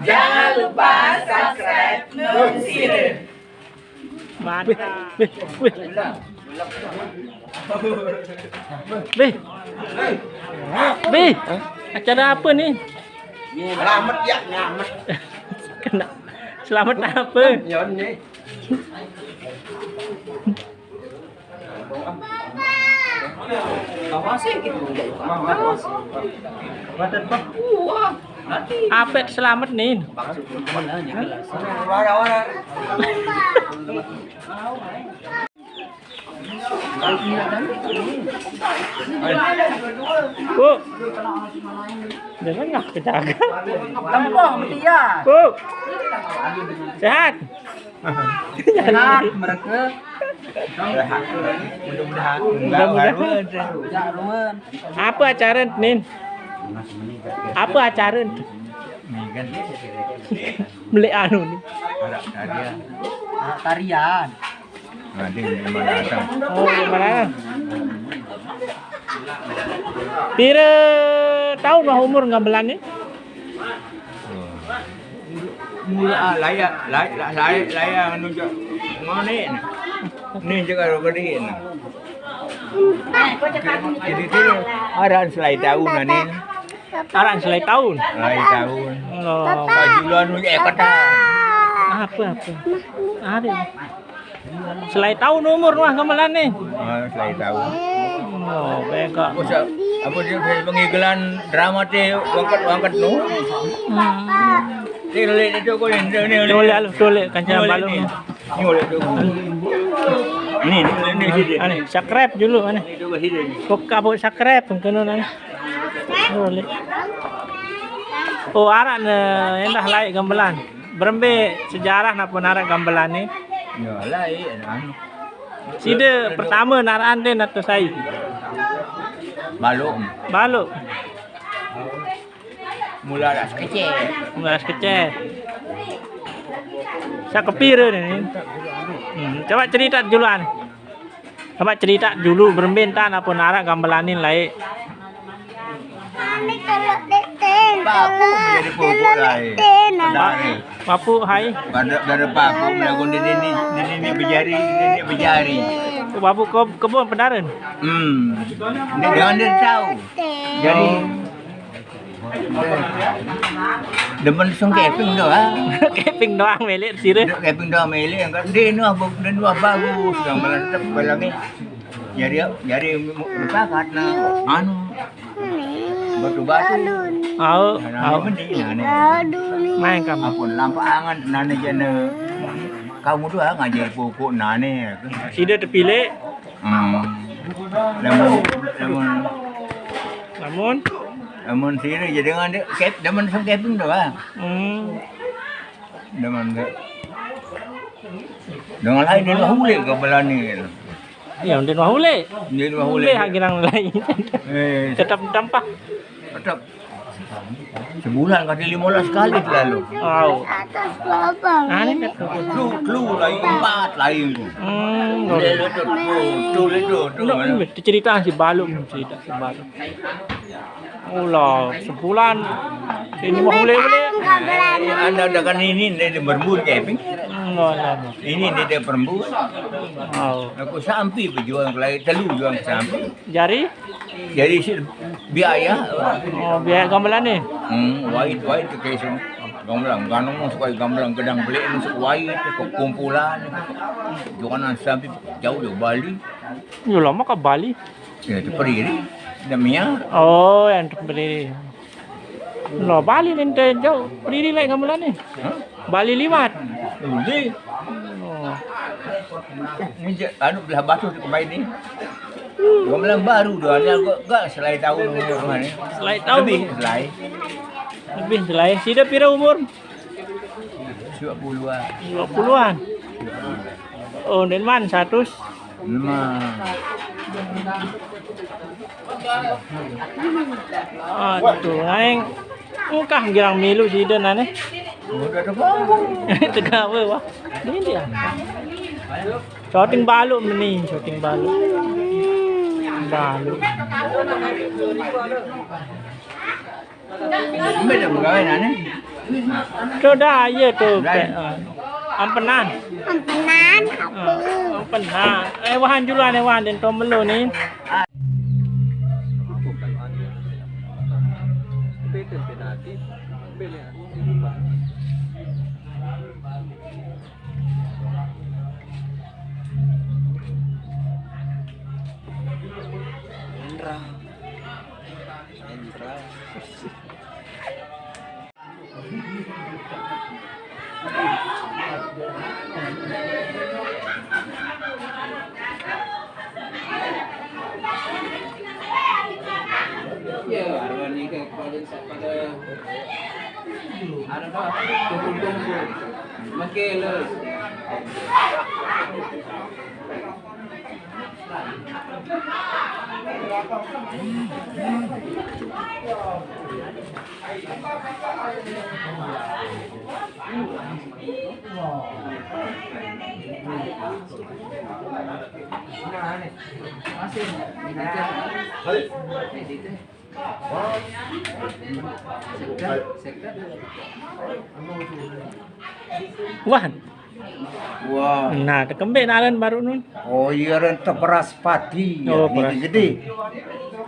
Jangan lupa subscribe Nun Sire. Mantap. Beh. Beh. Acara apa ni? Selamat ya, selamat. Kena. Selamat apa? Nyon ni. Apa selamat nih? Bu, jangan nggak kejaga. Tembong dia. Bu, sehat. Sehat mereka. Mudah-mudahan. Jaruman. Apa acara nih? Apa acara? Beli anu nih. Tarian. Oh, gimana? Pira tahun lah umur gamelan ni? Mula laya menunjuk ngone ni juga rokodin. Jadi tu ada selai tahun ni. Aran selai tahun. Selai tahun. Oh, Pajulan ni kata. apa? Ada. Selai tahun umur lah gamelan ni. Selai tahun. Oh, baik kak. Apa dia pengigelan drama teh wangkat nu. Ni oleh itu kau ni Toleh kancam balung. Ni oleh tu. Ni sini. Ane, subscribe dulu ane. Itu ke sini. Buka buat subscribe pengkeno ane. Boleh. Oh, aran endah laik gamelan. Berembe sejarah napa narak gamelan ni. Ya lain anu. Sida pertama naraan dia atau saya? Balok. Baluk. Mula dah kecil. Mengalas kecil. Saya kepira ni. Coba cerita dulu an. Coba cerita dulu berbentan apa narak gamelan ni laik. Papu jadi pokok lain. Dah ni. Papu hai. Pada papu lagu ni berjari. Papu kebun pendaran. Ni jangan dia tahu. Jadi demen song keping doh ah. Keping doang melik sira. Keping doh mele kan dia nu bagus gamelan tetap balangi. Jadi mukakat na anu batu-batu. Au, Benih ni. main kamu. Apun lampa angan nane jana. Kamu tu ngajar pokok nane. Sida terpilih. Namun sini jadi dengan dia kep demen sam keping tu ah. Demen ke. Dengan lain dia hule ke belah ni. ya dia mau hule. Dia hule. Hule hak girang lain. Tetap tampak. Tetap sebulan kali 15 kali terlalu. Au. Ani kat Klu lain 4 lain tu. Itu cerita si balung cerita si balung. Ulah sebulan ini mau hule. Anda kan ini dia berbun keping. Ini dia perempuan. Au. Aku sampai berjuang lagi telu juang sampai. Jari? Jadi biaya. Oh, biaya gamelan ni. Wait ke kesong. Gamelan ganong suka gamelan kedang beli masuk wait ke kumpulan. Jangan sampai jauh Bali. Yo lama ke Bali. Ya itu pergi demia. Oh, yang berdiri. Lo Bali ni jauh berdiri lagi gamelan ni. Bali liwat. Uli. Oh. Ni anu belah batu di kemai ni. Gamelan baru dah ada gak selai tahun umur ni. Selai tahun. Lebih selai. Sida pira umur? 20-an. 20-an. Oh, den man 100. Aduh, aing engkah girang milu sida nane. Udah tu apa? Tegak apa wah? Ni dia. Shooting baluk ni, shooting baluk. Baluk. Beda pegawai nane. Tu dah ya tu. Ampenan. Ampenan, Ampenan. Wahan juluan wahan dan tomelo ni. Ya, ada ni ke pada ada apa? Kumpul-kumpul. Makin lah. Masih. Wahan. Wah. Nah, tekembek nalan baru nun. Oh iya ren teberas pati. Oh, Ya, beras. ini gede.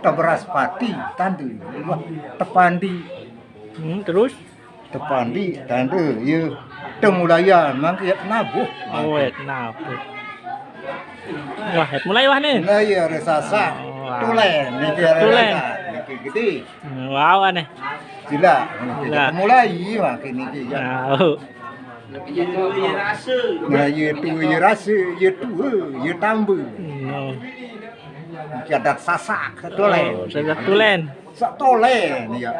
Teberas pati tandu. Wah, tepandi. Terus. Tepandi tandu. Ya. Temulayan mangkiat nabuh. Oh, nah. Wah, mulai wah ni. Nah ya resasa. Wah. Tulen. Ini kira Tulen. Ini gede. Wow aneh. Sila. Sila. Mulai makin ini ya. Nah. Nah, ya tu ya rasa, ya tu, ya tambah. Cadat sasak, tolen. Sudah tulen. Sak tolen ya.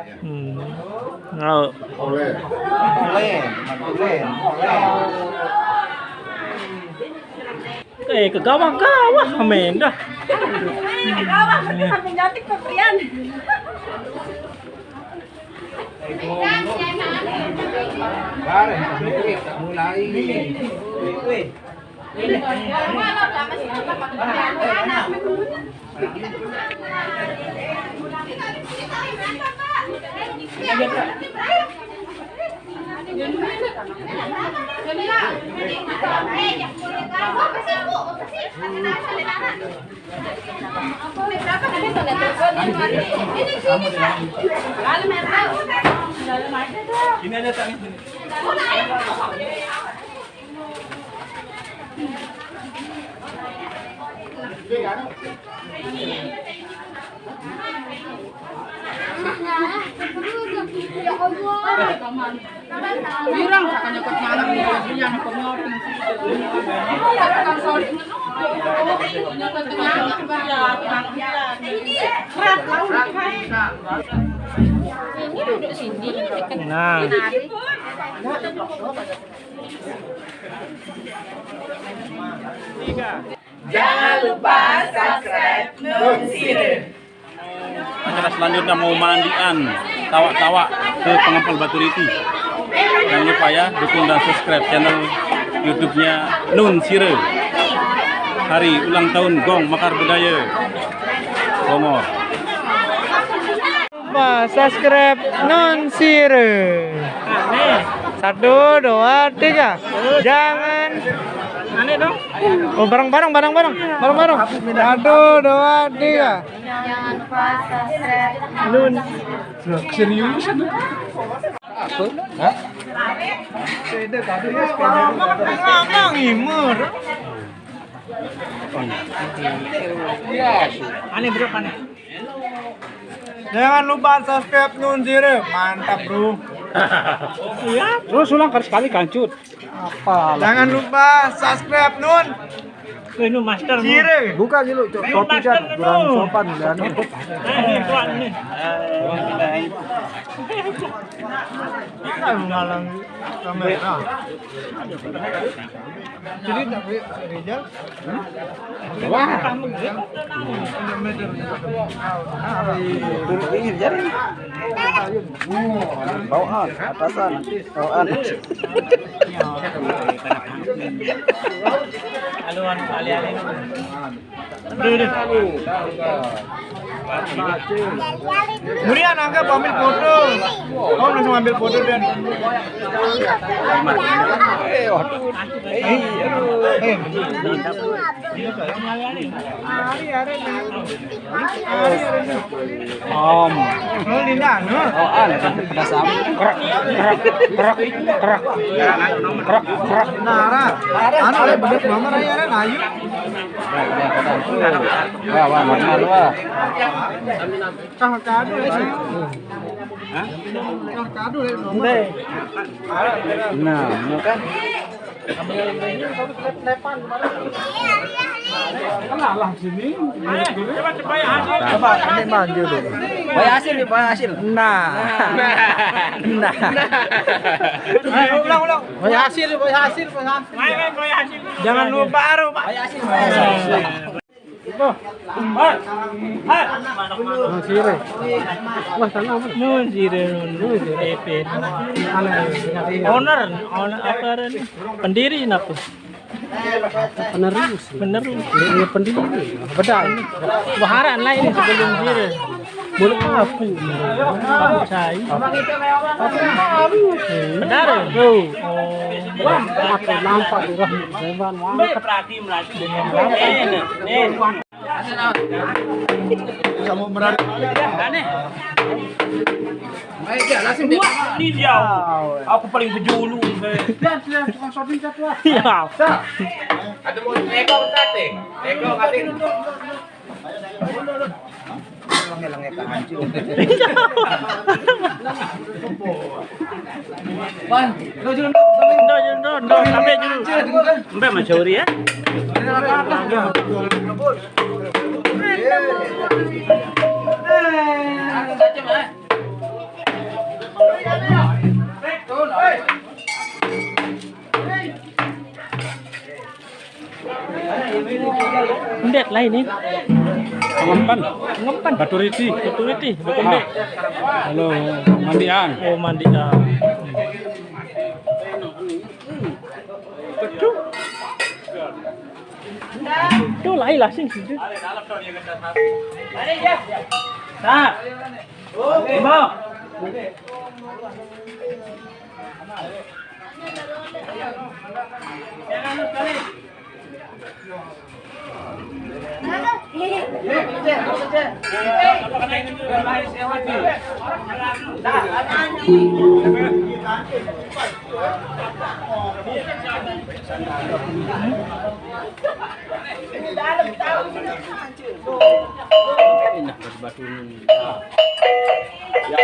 Oh. Tolen. Tolen, tolen, tolen. Ke gawah-gawah main dah. Gawah, berarti sampai jantik pemberian. Ini ada tak? Birang kakaknya kot malam ni dia nak ngopi. Kan sorry. Ini duduk sini dekat Nah. Jangan lupa subscribe Nun Sire. Acara selanjutnya mau mandian tawa-tawa ke Pengampel Batu Riti. Jangan lupa ya dukung dan subscribe channel YouTube-nya Nun Sire. Hari ulang tahun Gong Makar Budaya Gomor. Subscribe Non Sire. Aneh. 1, 2, 3. Jangan aneh dong. Oh, bareng-bareng. 1, 2, 3. Jangan lupa subscribe. Nun. Serius? Hah? Ngomong imur. Aneh bro, aneh. Jangan lupa subscribe Nun Sire. Mantap, Bro. Iya. Terus ulang sekali kancut. Jangan lupa subscribe Nun Ini master. Sire. Buka dulu, Kopi kan kurang sopan dan. Ini tuan ini. Ngalang kamera. Jadi tak Rizal. Wah. Pinggir jadi. Bawaan, atasan, bawaan. Aluan alih-alih. Duduk. Kemudian anggap ambil foto. Om langsung ambil foto dan. Om. Oh Linda, no. Oh, pedas Nara. Anu le bedet mama raya ran ayu. Wah, normal wah. Kang kado le. Hah? Kang kado le mama. Nah, kan. Coba ini maju dulu. Bayi hasil nih, bayi hasil. Nah. Ayo ulang. Bayi hasil, bayi hasil. Jangan lupa aru, Pak. Bayi hasil, bayi hasil. Sire. Wah, sana apa? Nun sire nun EP. Owner apa ren? Pendiri napa? Penerus. Penerus. Ini pendiri. Beda ini. Baharan lah ini sebelum sire. Mulut apa? Saya. Benar. Tuh. Wah, aku nampak di roh. Sevan mangkat. Kamu menarik. Ini dia. Aku paling bejulu. Ya. Ada mau nego kate. Nego kate. Do, sampai dulu. Mbak Masyuri ya. Ndet lain nih. Ngempan. Baturiti. Bukan dek. Halo, mandian. Oh, mandi dah. Tuh lain lah sih. Nah. Bang. Batu. Ya.